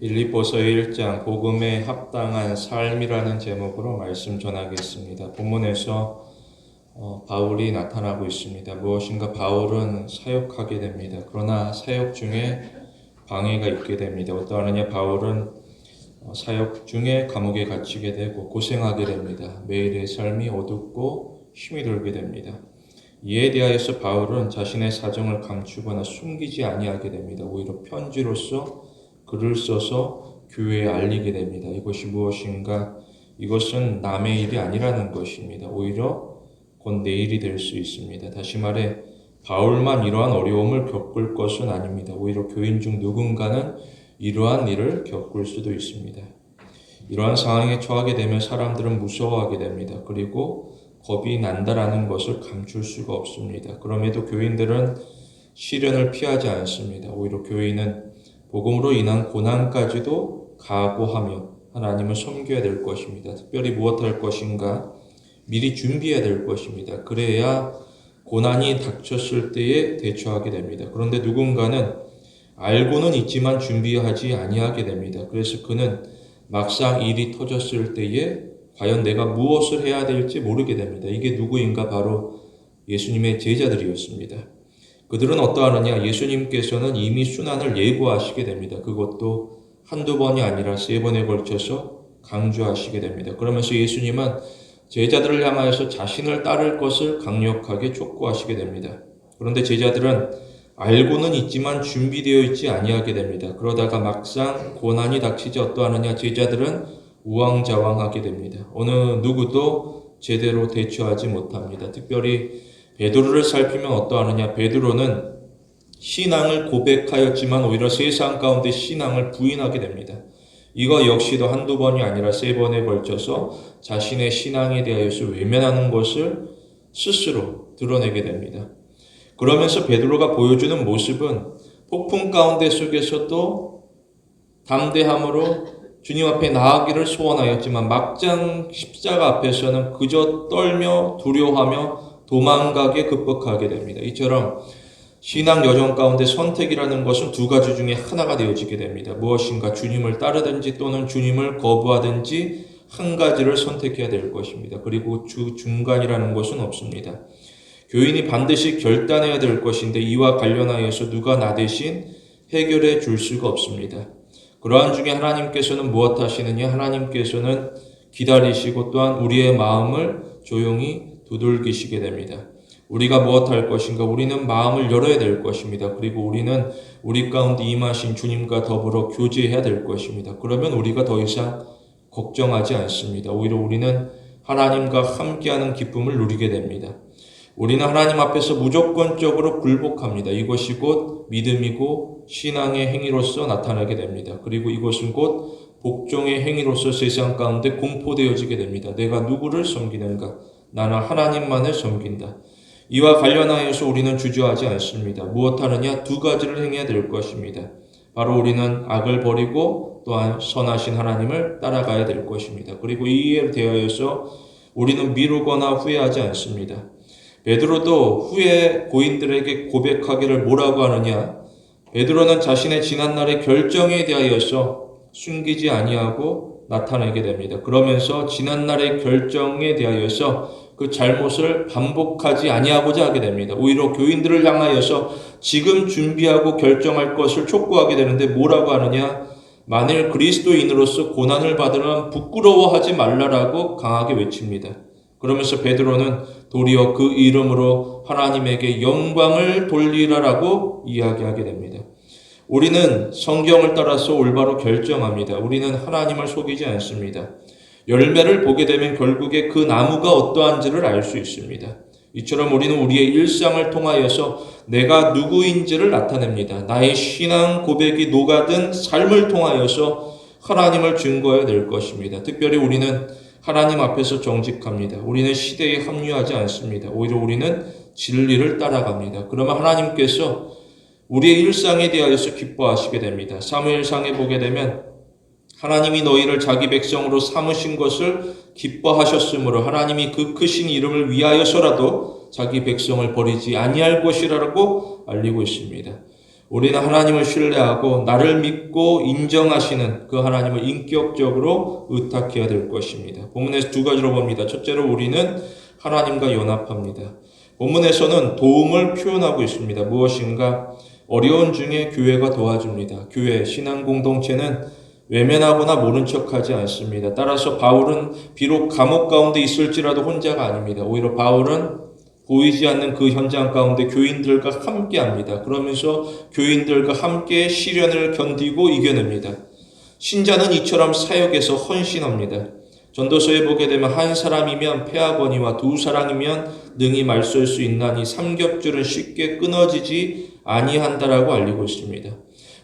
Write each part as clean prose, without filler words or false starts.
빌립보서 1장 복음에 합당한 삶이라는 제목으로 말씀 전하겠습니다. 본문에서 바울이 나타나고 있습니다. 무엇인가 바울은 사역하게 됩니다. 그러나 사역 중에 방해가 있게 됩니다. 어떠하느냐, 바울은 사역 중에 감옥에 갇히게 되고 고생하게 됩니다. 매일의 삶이 어둡고 힘이 들게 됩니다. 이에 대하여서 바울은 자신의 사정을 감추거나 숨기지 아니하게 됩니다. 오히려 편지로서 글을 써서 교회에 알리게 됩니다. 이것이 무엇인가? 이것은 남의 일이 아니라는 것입니다. 오히려 곧 내 일이 될 수 있습니다. 다시 말해 바울만 이러한 어려움을 겪을 것은 아닙니다. 오히려 교인 중 누군가는 이러한 일을 겪을 수도 있습니다. 이러한 상황에 처하게 되면 사람들은 무서워하게 됩니다. 그리고 겁이 난다라는 것을 감출 수가 없습니다. 그럼에도 교인들은 시련을 피하지 않습니다. 오히려 교인은 복음으로 인한 고난까지도 각오하며 하나님을 섬겨야 될 것입니다. 특별히 무엇할 것인가? 미리 준비해야 될 것입니다. 그래야 고난이 닥쳤을 때에 대처하게 됩니다. 그런데 누군가는 알고는 있지만 준비하지 아니하게 됩니다. 그래서 그는 막상 일이 터졌을 때에 과연 내가 무엇을 해야 될지 모르게 됩니다. 이게 누구인가? 바로 예수님의 제자들이었습니다. 그들은 어떠하느냐? 예수님께서는 이미 순환을 예고하시게 됩니다. 그것도 한두 번이 아니라 3번에 걸쳐서 강조하시게 됩니다. 그러면서 예수님은 제자들을 향하여서 자신을 따를 것을 강력하게 촉구하시게 됩니다. 그런데 제자들은 알고는 있지만 준비되어 있지 아니하게 됩니다. 그러다가 막상 고난이 닥치지 어떠하느냐? 제자들은 우왕좌왕하게 됩니다. 어느 누구도 제대로 대처하지 못합니다. 특별히 베드로를 살피면 어떠하느냐? 베드로는 신앙을 고백하였지만 오히려 세상 가운데 신앙을 부인하게 됩니다. 이거 역시도 한두 번이 아니라 3번에 걸쳐서 자신의 신앙에 대하여서 외면하는 것을 스스로 드러내게 됩니다. 그러면서 베드로가 보여주는 모습은 폭풍 가운데 속에서도 담대함으로 주님 앞에 나아가기를 소원하였지만 막장 십자가 앞에서는 그저 떨며 두려워하며 도망가게 급박하게 됩니다. 이처럼 신앙 여정 가운데 선택이라는 것은 2가지 중에 하나가 되어지게 됩니다. 무엇인가 주님을 따르든지 또는 주님을 거부하든지 한 가지를 선택해야 될 것입니다. 그리고 중간이라는 것은 없습니다. 교인이 반드시 결단해야 될 것인데 이와 관련하여서 누가 나 대신 해결해 줄 수가 없습니다. 그러한 중에 하나님께서는 무엇 하시느냐? 하나님께서는 기다리시고 또한 우리의 마음을 조용히 두들기시게 됩니다. 우리가 무엇할 것인가? 우리는 마음을 열어야 될 것입니다. 그리고 우리는 우리 가운데 임하신 주님과 더불어 교제해야 될 것입니다. 그러면 우리가 더 이상 걱정하지 않습니다. 오히려 우리는 하나님과 함께하는 기쁨을 누리게 됩니다. 우리는 하나님 앞에서 무조건적으로 굴복합니다. 이것이 곧 믿음이고 신앙의 행위로서 나타나게 됩니다. 그리고 이것은 곧 복종의 행위로서 세상 가운데 공포되어지게 됩니다. 내가 누구를 섬기는가? 나는 하나님만을 섬긴다. 이와 관련하여서 우리는 주저하지 않습니다. 무엇하느냐? 2가지를 행해야 될 것입니다. 바로 우리는 악을 버리고 또한 선하신 하나님을 따라가야 될 것입니다. 그리고 이에 대하여서 우리는 미루거나 후회하지 않습니다. 베드로도 후에 고인들에게 고백하기를 뭐라고 하느냐? 베드로는 자신의 지난날의 결정에 대하여서 숨기지 아니하고 나타내게 됩니다. 그러면서 지난날의 결정에 대하여서 그 잘못을 반복하지 아니하고자 하게 됩니다. 오히려 교인들을 향하여서 지금 준비하고 결정할 것을 촉구하게 되는데 뭐라고 하느냐? 만일 그리스도인으로서 고난을 받으면 부끄러워하지 말라라고 강하게 외칩니다. 그러면서 베드로는 도리어 그 이름으로 하나님에게 영광을 돌리라라고 이야기하게 됩니다. 우리는 성경을 따라서 올바로 결정합니다. 우리는 하나님을 속이지 않습니다. 열매를 보게 되면 결국에 그 나무가 어떠한지를 알 수 있습니다. 이처럼 우리는 우리의 일상을 통하여서 내가 누구인지를 나타냅니다. 나의 신앙 고백이 녹아든 삶을 통하여서 하나님을 증거해야 될 것입니다. 특별히 우리는 하나님 앞에서 정직합니다. 우리는 시대에 합류하지 않습니다. 오히려 우리는 진리를 따라갑니다. 그러면 하나님께서 우리의 일상에 대하여서 기뻐하시게 됩니다. 사무엘상에 보게 되면 하나님이 너희를 자기 백성으로 삼으신 것을 기뻐하셨으므로 하나님이 그 크신 이름을 위하여서라도 자기 백성을 버리지 아니할 것이라고 알리고 있습니다. 우리는 하나님을 신뢰하고 나를 믿고 인정하시는 그 하나님을 인격적으로 의탁해야 될 것입니다. 본문에서 두 가지로 봅니다. 첫째로 우리는 하나님과 연합합니다. 본문에서는 도움을 표현하고 있습니다. 무엇인가? 어려운 중에 교회가 도와줍니다. 교회, 신앙 공동체는 외면하거나 모른 척하지 않습니다. 따라서 바울은 비록 감옥 가운데 있을지라도 혼자가 아닙니다. 오히려 바울은 보이지 않는 그 현장 가운데 교인들과 함께합니다. 그러면서 교인들과 함께 시련을 견디고 이겨냅니다. 신자는 이처럼 사역에서 헌신합니다. 전도서에 보게 되면 한 사람이면 패하거니와 두 사람이면 능히 말쏠 수 있나니 삼겹줄은 쉽게 끊어지지 아니한다라고 알리고 있습니다.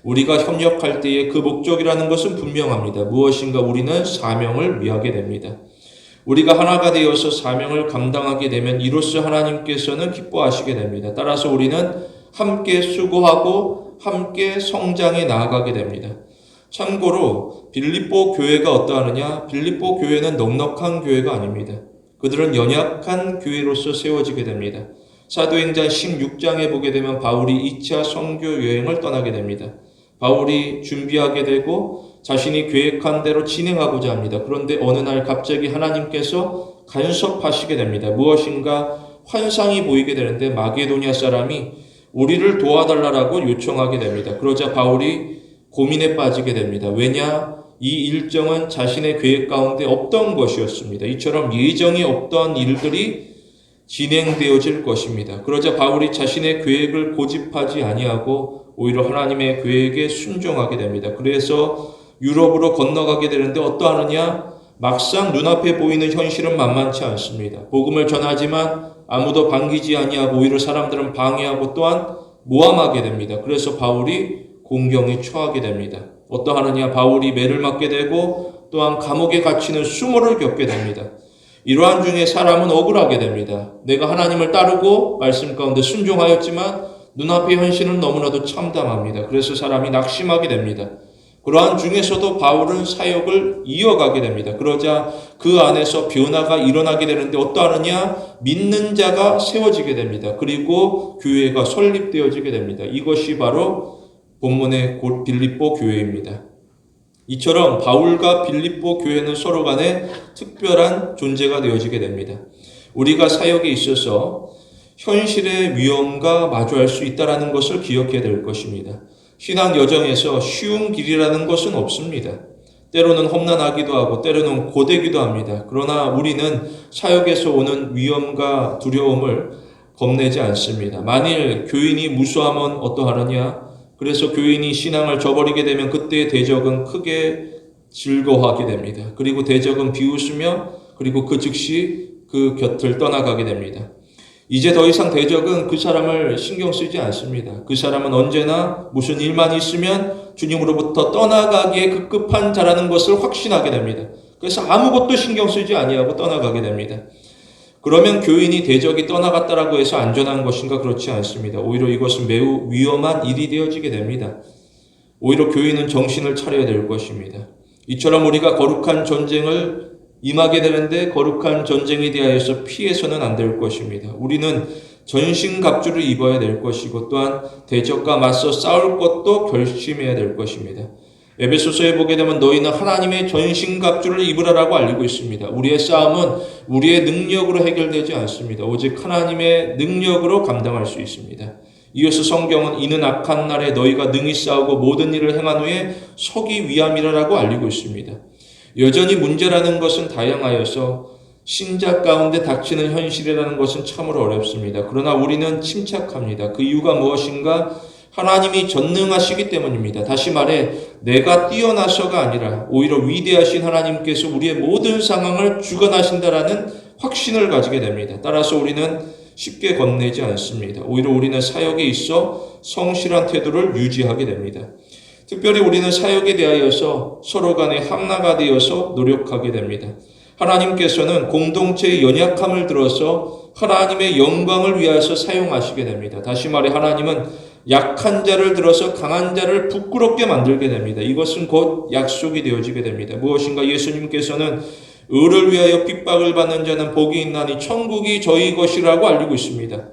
우리가 협력할 때의 그 목적이라는 것은 분명합니다. 무엇인가 우리는 사명을 위하게 됩니다. 우리가 하나가 되어서 사명을 감당하게 되면 이로써 하나님께서는 기뻐하시게 됩니다. 따라서 우리는 함께 수고하고 함께 성장해 나아가게 됩니다. 참고로 빌립보 교회가 어떠하느냐? 빌립보 교회는 넉넉한 교회가 아닙니다. 그들은 연약한 교회로서 세워지게 됩니다. 사도행전 16장에 보게 되면 바울이 2차 선교 여행을 떠나게 됩니다. 바울이 준비하게 되고 자신이 계획한 대로 진행하고자 합니다. 그런데 어느 날 갑자기 하나님께서 간섭하시게 됩니다. 무엇인가 환상이 보이게 되는데 마게도냐 사람이 우리를 도와달라고 요청하게 됩니다. 그러자 바울이 고민에 빠지게 됩니다. 왜냐? 이 일정은 자신의 계획 가운데 없던 것이었습니다. 이처럼 예정이 없던 일들이 진행되어질 것입니다. 그러자 바울이 자신의 계획을 고집하지 아니하고 오히려 하나님의 계획에 순종하게 됩니다. 그래서 유럽으로 건너가게 되는데 어떠하느냐? 막상 눈앞에 보이는 현실은 만만치 않습니다. 복음을 전하지만 아무도 반기지 아니하고 오히려 사람들은 방해하고 또한 모함하게 됩니다. 그래서 바울이 공경에 처하게 됩니다. 어떠하느냐? 바울이 매를 맞게 되고 또한 감옥에 갇히는 수모를 겪게 됩니다. 이러한 중에 사람은 억울하게 됩니다. 내가 하나님을 따르고 말씀 가운데 순종하였지만 눈앞의 현실은 너무나도 참담합니다. 그래서 사람이 낙심하게 됩니다. 그러한 중에서도 바울은 사역을 이어가게 됩니다. 그러자 그 안에서 변화가 일어나게 되는데 어떠하느냐? 믿는 자가 세워지게 됩니다. 그리고 교회가 설립되어지게 됩니다. 이것이 바로 본문의 곧 빌립보 교회입니다. 이처럼 바울과 빌립보 교회는 서로 간에 특별한 존재가 되어지게 됩니다. 우리가 사역에 있어서 현실의 위험과 마주할 수 있다는 것을 기억해야 될 것입니다. 신앙 여정에서 쉬운 길이라는 것은 없습니다. 때로는 험난하기도 하고 때로는 고되기도 합니다. 그러나 우리는 사역에서 오는 위험과 두려움을 겁내지 않습니다. 만일 교인이 무수하면 어떠하느냐? 그래서 교인이 신앙을 저버리게 되면 그때의 대적은 크게 즐거워하게 됩니다. 그리고 대적은 비웃으며 그리고 그 즉시 그 곁을 떠나가게 됩니다. 이제 더 이상 대적은 그 사람을 신경 쓰지 않습니다. 그 사람은 언제나 무슨 일만 있으면 주님으로부터 떠나가기에 급급한 자라는 것을 확신하게 됩니다. 그래서 아무것도 신경 쓰지 아니하고 떠나가게 됩니다. 그러면 교인이 대적이 떠나갔다라고 해서 안전한 것인가? 그렇지 않습니다. 오히려 이것은 매우 위험한 일이 되어지게 됩니다. 오히려 교인은 정신을 차려야 될 것입니다. 이처럼 우리가 거룩한 전쟁을 임하게 되는데 거룩한 전쟁에 대하여서 피해서는 안 될 것입니다. 우리는 전신갑주를 입어야 될 것이고 또한 대적과 맞서 싸울 것도 결심해야 될 것입니다. 에베소서에 보게 되면 너희는 하나님의 전신갑주를 입으라라고 알리고 있습니다. 우리의 싸움은 우리의 능력으로 해결되지 않습니다. 오직 하나님의 능력으로 감당할 수 있습니다. 이어서 성경은 이는 악한 날에 너희가 능히 싸우고 모든 일을 행한 후에 서기 위함이라고 알리고 있습니다. 여전히 문제라는 것은 다양하여서 신자 가운데 닥치는 현실이라는 것은 참으로 어렵습니다. 그러나 우리는 침착합니다. 그 이유가 무엇인가? 하나님이 전능하시기 때문입니다. 다시 말해 내가 뛰어나서가 아니라 오히려 위대하신 하나님께서 우리의 모든 상황을 주관하신다라는 확신을 가지게 됩니다. 따라서 우리는 쉽게 겁내지 않습니다. 오히려 우리는 사역에 있어 성실한 태도를 유지하게 됩니다. 특별히 우리는 사역에 대하여서 서로 간에 하나가 되어서 노력하게 됩니다. 하나님께서는 공동체의 연약함을 들어서 하나님의 영광을 위하여서 사용하시게 됩니다. 다시 말해 하나님은 약한 자를 들어서 강한 자를 부끄럽게 만들게 됩니다. 이것은 곧 약속이 되어지게 됩니다. 무엇인가? 예수님께서는 의를 위하여 핍박을 받는 자는 복이 있나니 천국이 저희 것이라고 알리고 있습니다.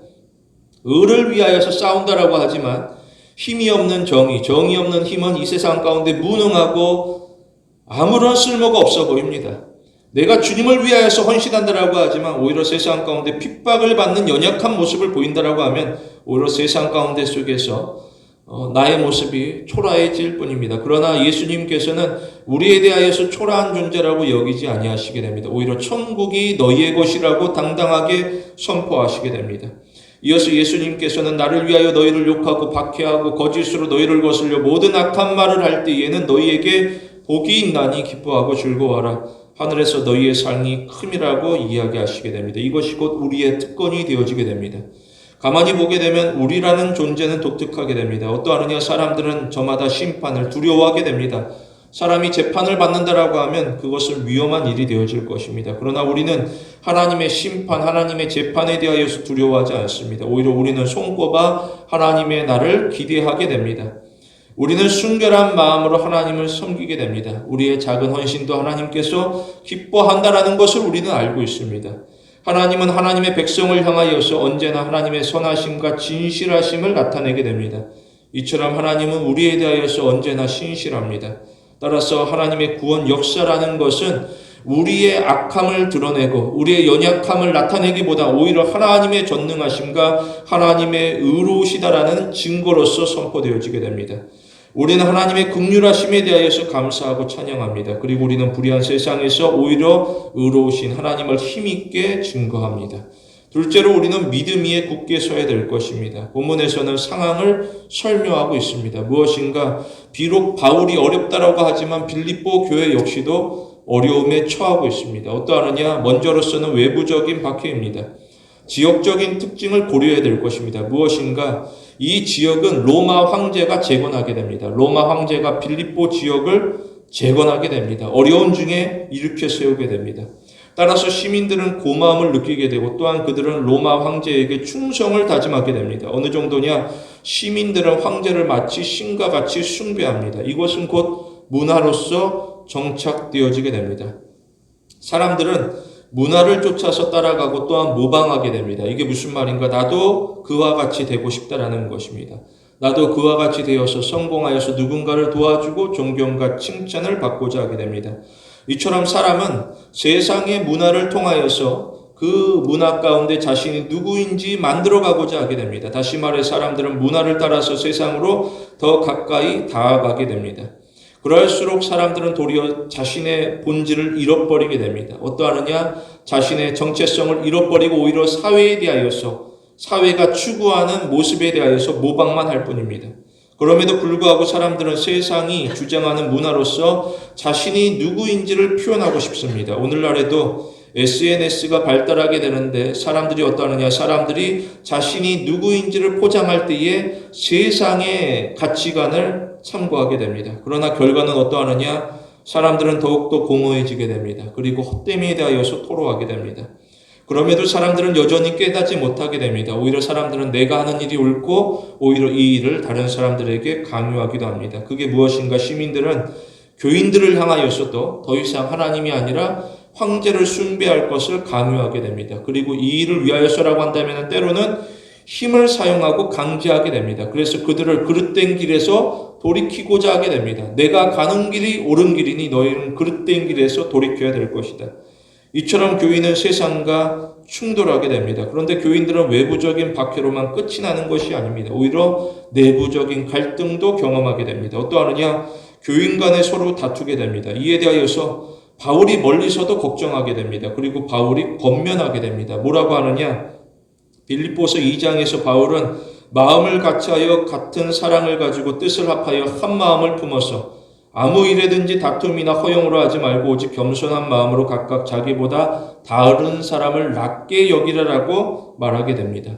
의를 위하여서 싸운다라고 하지만 힘이 없는 정의 없는 힘은 이 세상 가운데 무능하고 아무런 쓸모가 없어 보입니다. 내가 주님을 위하여서 헌신한다라고 하지만 오히려 세상 가운데 핍박을 받는 연약한 모습을 보인다라고 하면 오히려 세상 가운데 속에서 나의 모습이 초라해질 뿐입니다. 그러나 예수님께서는 우리에 대하여서 초라한 존재라고 여기지 아니하시게 됩니다. 오히려 천국이 너희의 것이라고 당당하게 선포하시게 됩니다. 이어서 예수님께서는 나를 위하여 너희를 욕하고 박해하고 거짓으로 너희를 거슬려 모든 악한 말을 할 때에는 너희에게 복이 있나니 기뻐하고 즐거워하라. 하늘에서 너희의 상이 큼이라고 이야기하시게 됩니다. 이것이 곧 우리의 특권이 되어지게 됩니다. 가만히 보게 되면 우리라는 존재는 독특하게 됩니다. 어떠하느냐 사람들은 저마다 심판을 두려워하게 됩니다. 사람이 재판을 받는다라고 하면 그것은 위험한 일이 되어질 것입니다. 그러나 우리는 하나님의 심판, 하나님의 재판에 대하여서 두려워하지 않습니다. 오히려 우리는 손꼽아 하나님의 날을 기대하게 됩니다. 우리는 순결한 마음으로 하나님을 섬기게 됩니다. 우리의 작은 헌신도 하나님께서 기뻐한다라는 것을 우리는 알고 있습니다. 하나님은 하나님의 백성을 향하여서 언제나 하나님의 선하심과 진실하심을 나타내게 됩니다. 이처럼 하나님은 우리에 대하여서 언제나 신실합니다. 따라서 하나님의 구원 역사라는 것은 우리의 악함을 드러내고 우리의 연약함을 나타내기보다 오히려 하나님의 전능하심과 하나님의 의로우시다라는 증거로서 선포되어지게 됩니다. 우리는 하나님의 긍휼하심에 대하여서 감사하고 찬양합니다. 그리고 우리는 불의한 세상에서 오히려 의로우신 하나님을 힘있게 증거합니다. 둘째로 우리는 믿음 위에 굳게 서야 될 것입니다. 본문에서는 상황을 설명하고 있습니다. 무엇인가 비록 바울이 어렵다라고 하지만 빌립보 교회 역시도 어려움에 처하고 있습니다. 어떠하느냐? 먼저로서는 외부적인 박해입니다. 지역적인 특징을 고려해야 될 것입니다. 무엇인가? 이 지역은 로마 황제가 재건하게 됩니다. 로마 황제가 빌립보 지역을 재건하게 됩니다. 어려운 중에 일으켜 세우게 됩니다. 따라서 시민들은 고마움을 느끼게 되고 또한 그들은 로마 황제에게 충성을 다짐하게 됩니다. 어느 정도냐? 시민들은 황제를 마치 신과 같이 숭배합니다. 이것은 곧 문화로서 정착되어지게 됩니다. 사람들은 문화를 쫓아서 따라가고 또한 모방하게 됩니다. 이게 무슨 말인가? 나도 그와 같이 되고 싶다라는 것입니다. 나도 그와 같이 되어서 성공하여서 누군가를 도와주고 존경과 칭찬을 받고자 하게 됩니다. 이처럼 사람은 세상의 문화를 통하여서 그 문화 가운데 자신이 누구인지 만들어가고자 하게 됩니다. 다시 말해 사람들은 문화를 따라서 세상으로 더 가까이 다가가게 됩니다. 그럴수록 사람들은 도리어 자신의 본질을 잃어버리게 됩니다. 어떠하느냐? 자신의 정체성을 잃어버리고 오히려 사회에 대하여서 사회가 추구하는 모습에 대하여서 모방만 할 뿐입니다. 그럼에도 불구하고 사람들은 세상이 주장하는 문화로서 자신이 누구인지를 표현하고 싶습니다. 오늘날에도 SNS가 발달하게 되는데 사람들이 어떠하느냐? 사람들이 자신이 누구인지를 포장할 때에 세상의 가치관을 참고하게 됩니다. 그러나 결과는 어떠하느냐? 사람들은 더욱더 공허해지게 됩니다. 그리고 헛됨에 대하여서 토로하게 됩니다. 그럼에도 사람들은 여전히 깨닫지 못하게 됩니다. 오히려 사람들은 내가 하는 일이 옳고 오히려 이 일을 다른 사람들에게 강요하기도 합니다. 그게 무엇인가? 시민들은 교인들을 향하여서도 더 이상 하나님이 아니라 황제를 숭배할 것을 강요하게 됩니다. 그리고 이 일을 위하여서라고 한다면 때로는 힘을 사용하고 강제하게 됩니다. 그래서 그들을 그릇된 길에서 돌이키고자 하게 됩니다. 내가 가는 길이 옳은 길이니 너희는 그릇된 길에서 돌이켜야 될 것이다. 이처럼 교인은 세상과 충돌하게 됩니다. 그런데 교인들은 외부적인 박해로만 끝이 나는 것이 아닙니다. 오히려 내부적인 갈등도 경험하게 됩니다. 어떠하느냐? 교인 간에 서로 다투게 됩니다. 이에 대하여서 바울이 멀리서도 걱정하게 됩니다. 그리고 바울이 권면하게 됩니다. 뭐라고 하느냐? 빌립보서 2장에서 바울은 마음을 같이하여 같은 사랑을 가지고 뜻을 합하여 한 마음을 품어서 아무 일에든지 다툼이나 허용으로 하지 말고 오직 겸손한 마음으로 각각 자기보다 다른 사람을 낮게 여기라라고 말하게 됩니다.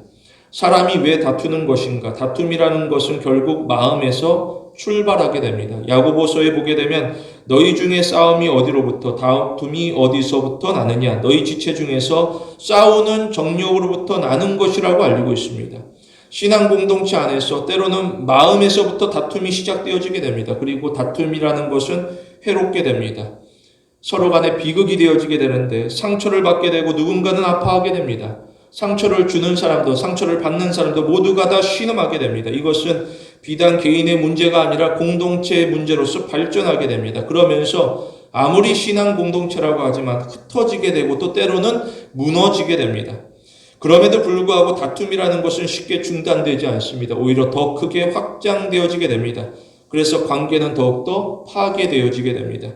사람이 왜 다투는 것인가? 다툼이라는 것은 결국 마음에서 출발하게 됩니다. 야고보서에 보게 되면 너희 중에 싸움이 어디로부터 다툼이 어디서부터 나느냐? 너희 지체 중에서 싸우는 정욕으로부터 나는 것이라고 알리고 있습니다. 신앙 공동체 안에서 때로는 마음에서부터 다툼이 시작되어지게 됩니다. 그리고 다툼이라는 것은 해롭게 됩니다. 서로 간에 비극이 되어지게 되는데 상처를 받게 되고 누군가는 아파하게 됩니다. 상처를 주는 사람도 상처를 받는 사람도 모두가 다 신음하게 됩니다. 이것은 비단 개인의 문제가 아니라 공동체의 문제로서 발전하게 됩니다. 그러면서 아무리 신앙 공동체라고 하지만 흩어지게 되고 또 때로는 무너지게 됩니다. 그럼에도 불구하고 다툼이라는 것은 쉽게 중단되지 않습니다. 오히려 더 크게 확장되어지게 됩니다. 그래서 관계는 더욱더 파괴되어지게 됩니다.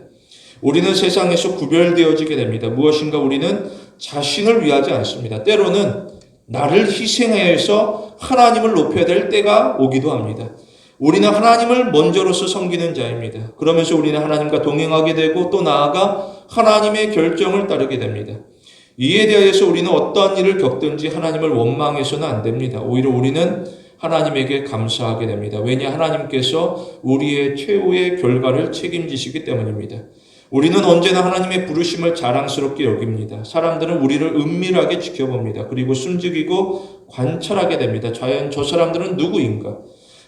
우리는 세상에서 구별되어지게 됩니다. 무엇인가 우리는 자신을 위하지 않습니다. 때로는 나를 희생해서 하나님을 높여야 될 때가 오기도 합니다. 우리는 하나님을 먼저로서 섬기는 자입니다. 그러면서 우리는 하나님과 동행하게 되고 또 나아가 하나님의 결정을 따르게 됩니다. 이에 대하여서 우리는 어떠한 일을 겪든지 하나님을 원망해서는 안 됩니다. 오히려 우리는 하나님에게 감사하게 됩니다. 왜냐? 하나님께서 우리의 최후의 결과를 책임지시기 때문입니다. 우리는 언제나 하나님의 부르심을 자랑스럽게 여깁니다. 사람들은 우리를 은밀하게 지켜봅니다. 그리고 숨죽이고 관찰하게 됩니다. 과연 저 사람들은 누구인가?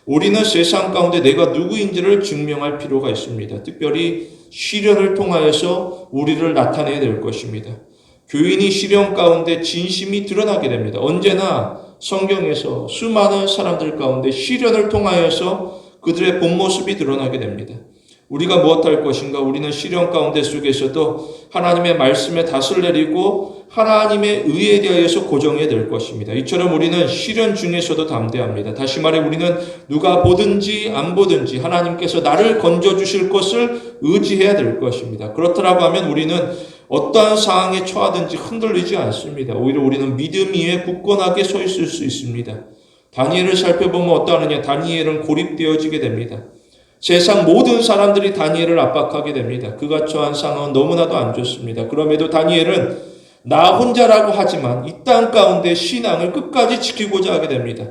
우리는 세상 가운데 내가 누구인지를 증명할 필요가 있습니다. 특별히 시련을 통하여서 우리를 나타내야 될 것입니다. 교인이 시련 가운데 진심이 드러나게 됩니다. 언제나 성경에서 수많은 사람들 가운데 시련을 통하여서 그들의 본 모습이 드러나게 됩니다. 우리가 무엇할 것인가? 우리는 시련 가운데 속에서도 하나님의 말씀에 닷을 내리고 하나님의 의에 대하여서 고정해야 될 것입니다. 이처럼 우리는 시련 중에서도 담대합니다. 다시 말해 우리는 누가 보든지 안 보든지 하나님께서 나를 건져주실 것을 의지해야 될 것입니다. 그렇다고 하면 우리는 어떠한 상황에 처하든지 흔들리지 않습니다. 오히려 우리는 믿음 위에 굳건하게 서 있을 수 있습니다. 다니엘을 살펴보면 어떠하느냐? 다니엘은 고립되어지게 됩니다. 세상 모든 사람들이 다니엘을 압박하게 됩니다. 그가 처한 상황은 너무나도 안 좋습니다. 그럼에도 다니엘은 나 혼자라고 하지만 이 땅 가운데 신앙을 끝까지 지키고자 하게 됩니다.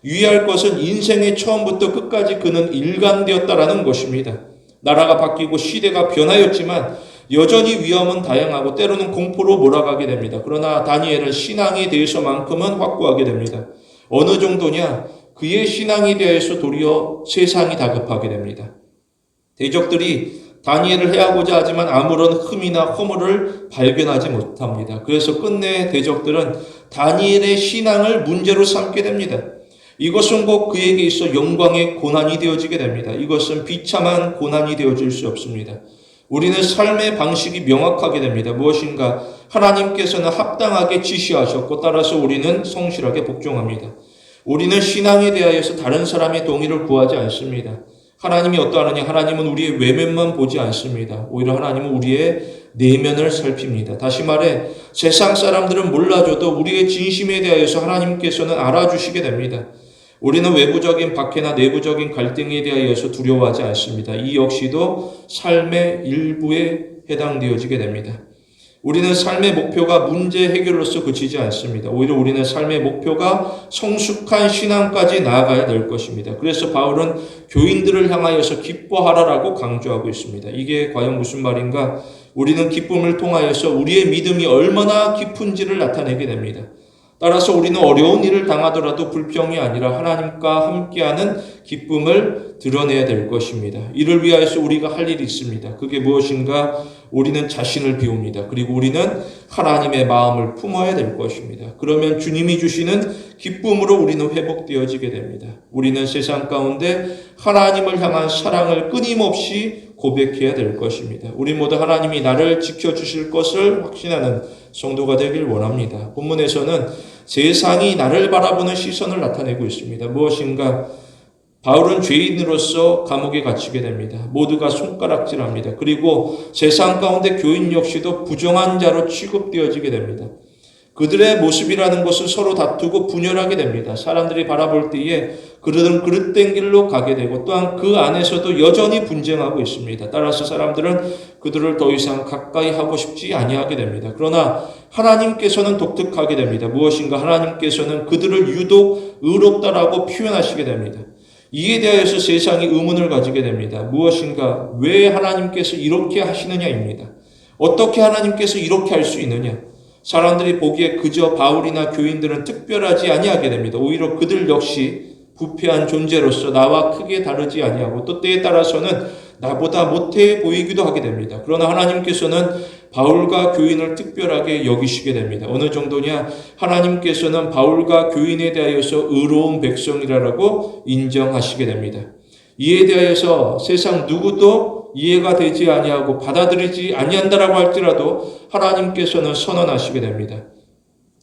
유의할 것은 인생의 처음부터 끝까지 그는 일관되었다라는 것입니다. 나라가 바뀌고 시대가 변하였지만 여전히 위험은 다양하고 때로는 공포로 몰아가게 됩니다. 그러나 다니엘은 신앙에 대해서만큼은 확고하게 됩니다. 어느 정도냐? 그의 신앙에 대해서 도리어 세상이 다급하게 됩니다. 대적들이 다니엘을 해하고자 하지만 아무런 흠이나 허물을 발견하지 못합니다. 그래서 끝내 대적들은 다니엘의 신앙을 문제로 삼게 됩니다. 이것은 곧 그에게 있어 영광의 고난이 되어지게 됩니다. 이것은 비참한 고난이 되어질 수 없습니다. 우리는 삶의 방식이 명확하게 됩니다. 무엇인가? 하나님께서는 합당하게 지시하셨고 따라서 우리는 성실하게 복종합니다. 우리는 신앙에 대하여서 다른 사람의 동의를 구하지 않습니다. 하나님이 어떠하느냐? 하나님은 우리의 외면만 보지 않습니다. 오히려 하나님은 우리의 내면을 살핍니다. 다시 말해 세상 사람들은 몰라줘도 우리의 진심에 대하여서 하나님께서는 알아주시게 됩니다. 우리는 외부적인 박해나 내부적인 갈등에 대하여서 두려워하지 않습니다. 이 역시도 삶의 일부에 해당되어지게 됩니다. 우리는 삶의 목표가 문제 해결로서 그치지 않습니다. 오히려 우리는 삶의 목표가 성숙한 신앙까지 나아가야 될 것입니다. 그래서 바울은 교인들을 향하여서 기뻐하라라고 강조하고 있습니다. 이게 과연 무슨 말인가? 우리는 기쁨을 통하여서 우리의 믿음이 얼마나 깊은지를 나타내게 됩니다. 따라서 우리는 어려운 일을 당하더라도 불평이 아니라 하나님과 함께하는 기쁨을 드러내야 될 것입니다. 이를 위하여서 우리가 할 일이 있습니다. 그게 무엇인가? 우리는 자신을 비웁니다. 그리고 우리는 하나님의 마음을 품어야 될 것입니다. 그러면 주님이 주시는 기쁨으로 우리는 회복되어지게 됩니다. 우리는 세상 가운데 하나님을 향한 사랑을 끊임없이 고백해야 될 것입니다. 우리 모두 하나님이 나를 지켜주실 것을 확신하는 성도가 되길 원합니다. 본문에서는 세상이 나를 바라보는 시선을 나타내고 있습니다. 무엇인가? 바울은 죄인으로서 감옥에 갇히게 됩니다. 모두가 손가락질합니다. 그리고 세상 가운데 교인 역시도 부정한 자로 취급되어지게 됩니다. 그들의 모습이라는 것은 서로 다투고 분열하게 됩니다. 사람들이 바라볼 때에 그들은 그릇된 길로 가게 되고 또한 그 안에서도 여전히 분쟁하고 있습니다. 따라서 사람들은 그들을 더 이상 가까이 하고 싶지 아니하게 됩니다. 그러나 하나님께서는 독특하게 됩니다. 무엇인가? 하나님께서는 그들을 유독 의롭다라고 표현하시게 됩니다. 이에 대하여서 세상이 의문을 가지게 됩니다. 무엇인가? 왜 하나님께서 이렇게 하시느냐입니다. 어떻게 하나님께서 이렇게 할 수 있느냐? 사람들이 보기에 그저 바울이나 교인들은 특별하지 아니하게 됩니다. 오히려 그들 역시 부패한 존재로서 나와 크게 다르지 아니하고 또 때에 따라서는 나보다 못해 보이기도 하게 됩니다. 그러나 하나님께서는 바울과 교인을 특별하게 여기시게 됩니다. 어느 정도냐? 하나님께서는 바울과 교인에 대하여서 의로운 백성이라고 인정하시게 됩니다. 이에 대하여서 세상 누구도 이해가 되지 아니하고 받아들이지 아니한다라고 할지라도 하나님께서는 선언하시게 됩니다.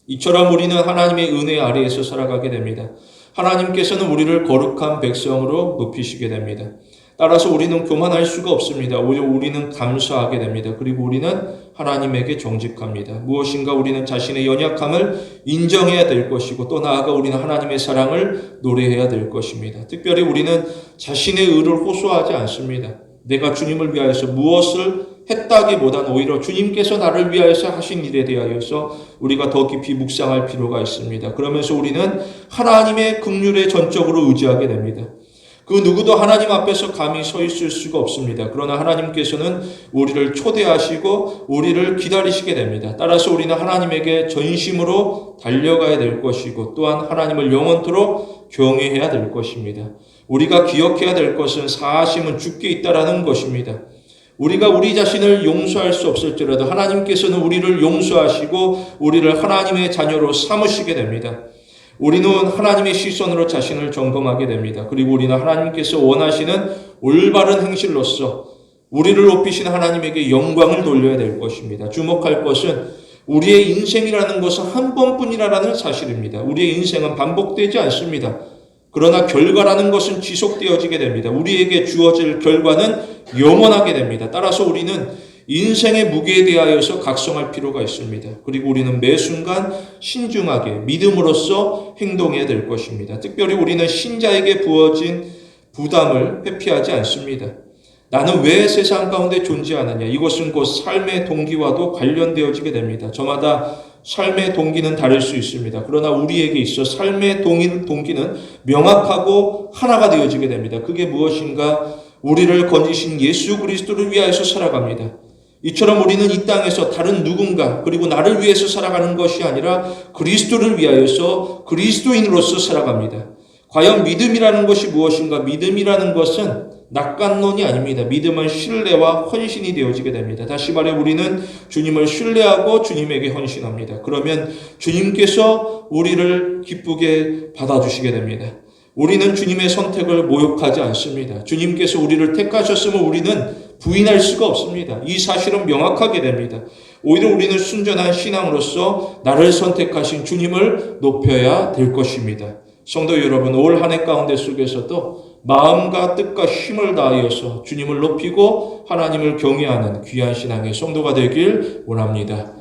이처럼 우리는 하나님의 은혜 아래에서 살아가게 됩니다. 하나님께서는 우리를 거룩한 백성으로 높이시게 됩니다. 따라서 우리는 교만할 수가 없습니다. 오히려 우리는 감사하게 됩니다. 그리고 우리는 하나님에게 정직합니다. 무엇인가 우리는 자신의 연약함을 인정해야 될 것이고 또 나아가 우리는 하나님의 사랑을 노래해야 될 것입니다. 특별히 우리는 자신의 의를 호소하지 않습니다. 내가 주님을 위하여서 무엇을 했다기보다는 오히려 주님께서 나를 위하여서 하신 일에 대하여서 우리가 더 깊이 묵상할 필요가 있습니다. 그러면서 우리는 하나님의 긍휼에 전적으로 의지하게 됩니다. 그 누구도 하나님 앞에서 감히 서 있을 수가 없습니다. 그러나 하나님께서는 우리를 초대하시고 우리를 기다리시게 됩니다. 따라서 우리는 하나님에게 전심으로 달려가야 될 것이고 또한 하나님을 영원토록 경외해야 될 것입니다. 우리가 기억해야 될 것은 사하심은 주께 있다라는 것입니다. 우리가 우리 자신을 용서할 수 없을지라도 하나님께서는 우리를 용서하시고 우리를 하나님의 자녀로 삼으시게 됩니다. 우리는 하나님의 시선으로 자신을 점검하게 됩니다. 그리고 우리는 하나님께서 원하시는 올바른 행실로서 우리를 높이신 하나님에게 영광을 돌려야 될 것입니다. 주목할 것은 우리의 인생이라는 것은 한 번뿐이라는 사실입니다. 우리의 인생은 반복되지 않습니다. 그러나 결과라는 것은 지속되어지게 됩니다. 우리에게 주어질 결과는 영원하게 됩니다. 따라서 우리는 인생의 무게에 대하여서 각성할 필요가 있습니다. 그리고 우리는 매 순간 신중하게 믿음으로써 행동해야 될 것입니다. 특별히 우리는 신자에게 부어진 부담을 회피하지 않습니다. 나는 왜 세상 가운데 존재하느냐? 이것은 곧 삶의 동기와도 관련되어지게 됩니다. 저마다 삶의 동기는 다를 수 있습니다. 그러나 우리에게 있어 삶의 동기는 명확하고 하나가 되어지게 됩니다. 그게 무엇인가? 우리를 건지신 예수 그리스도를 위하여서 살아갑니다. 이처럼 우리는 이 땅에서 다른 누군가 그리고 나를 위해서 살아가는 것이 아니라 그리스도를 위하여서 그리스도인으로서 살아갑니다. 과연 믿음이라는 것이 무엇인가? 믿음이라는 것은 낙관론이 아닙니다. 믿음은 신뢰와 헌신이 되어지게 됩니다. 다시 말해 우리는 주님을 신뢰하고 주님에게 헌신합니다. 그러면 주님께서 우리를 기쁘게 받아주시게 됩니다. 우리는 주님의 선택을 모욕하지 않습니다. 주님께서 우리를 택하셨으면 우리는 부인할 수가 없습니다. 이 사실은 명확하게 됩니다. 오히려 우리는 순전한 신앙으로서 나를 선택하신 주님을 높여야 될 것입니다. 성도 여러분, 올 한 해 가운데 속에서도 마음과 뜻과 힘을 다하여서 주님을 높이고 하나님을 경외하는 귀한 신앙의 성도가 되길 원합니다.